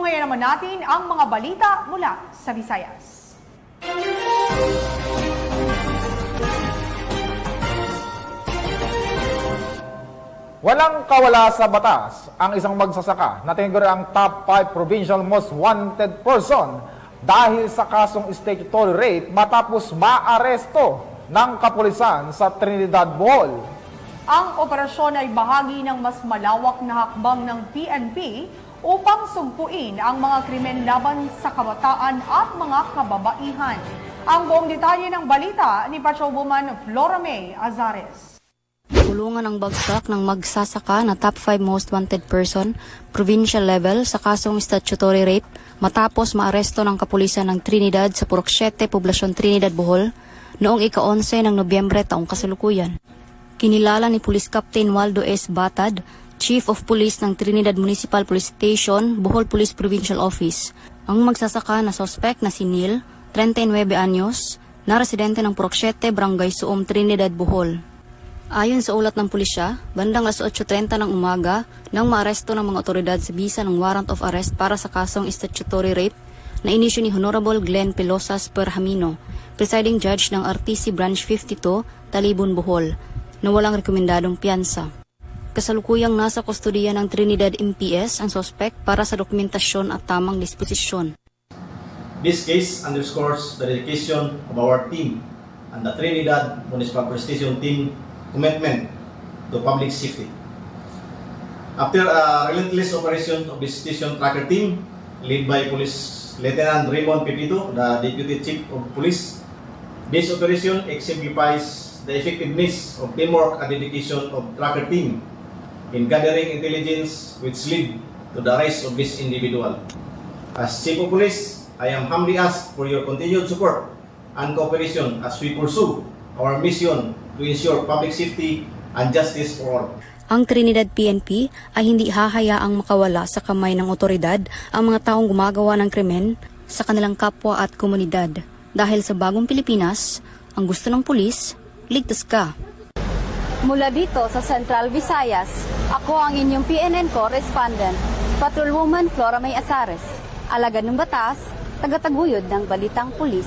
Tungayan naman natin ang mga balita mula sa Visayas. Walang kawala sa batas ang isang magsasaka na tinaguri ang top 5 provincial most wanted person dahil sa kasong statutory rape matapos maaresto ng kapulisan sa Trinidad, Bohol. Ang operasyon ay bahagi ng mas malawak na hakbang ng PNP upang sugpuin ang mga krimen laban sa kabataan at mga kababaihan. Ang buong detalye ng balita ni Patrolwoman Flora May Azares. Kulungan ang bagsak ng magsasaka na top 5 most wanted person, provincial level sa kasong statutory rape matapos maaresto ng kapulisan ng Trinidad sa Purok 7, Poblasyon Trinidad, Bohol noong ika-11 ng Nobyembre taong kasalukuyan. Kinilala ni Police Captain Waldo S. Batad, Chief of Police ng Trinidad Municipal Police Station, Bohol Police Provincial Office, ang magsasaka na suspect na si Neil, 39 anyos, na residente ng Purok 7, Barangay Suom, Trinidad, Bohol. Ayon sa ulat ng pulisya, bandang alas 8:30 ng umaga nang maaresto ng mga otoridad sa bisa ng warrant of arrest para sa kasong statutory rape na inisyu ni Honorable Glenn Pelosas Perhamino, presiding judge ng RTC Branch 52, Talibon, Bohol, na walang rekomendadong piyansa. Kasalukuyang nasa kustodiya ng Trinidad MPS ang suspect para sa dokumentasyon at tamang disposisyon. This case underscores the dedication of our team and the Trinidad Municipal Police Station team commitment to public safety. After a relentless operation of the station tracker team led by Police Lieutenant Raymond Pepito, the Deputy Chief of Police, this operation exemplifies the effectiveness of teamwork and dedication of tracker team in gathering intelligence which led to the arrest of this individual. As Chief of Police, I am humbly asked for your continued support and cooperation as we pursue our mission to ensure public safety and justice for all. Ang Trinidad PNP ay hindi hahayaang makawala sa kamay ng otoridad ang mga taong gumagawa ng krimen sa kanilang kapwa at komunidad. Dahil sa bagong Pilipinas, ang gusto ng pulis, ligtas ka. Mula dito sa Central Visayas, ako ang inyong PNN correspondent, Patrolwoman Flora May Azares, alagad ng batas, tagataguyod ng Balitang Pulis.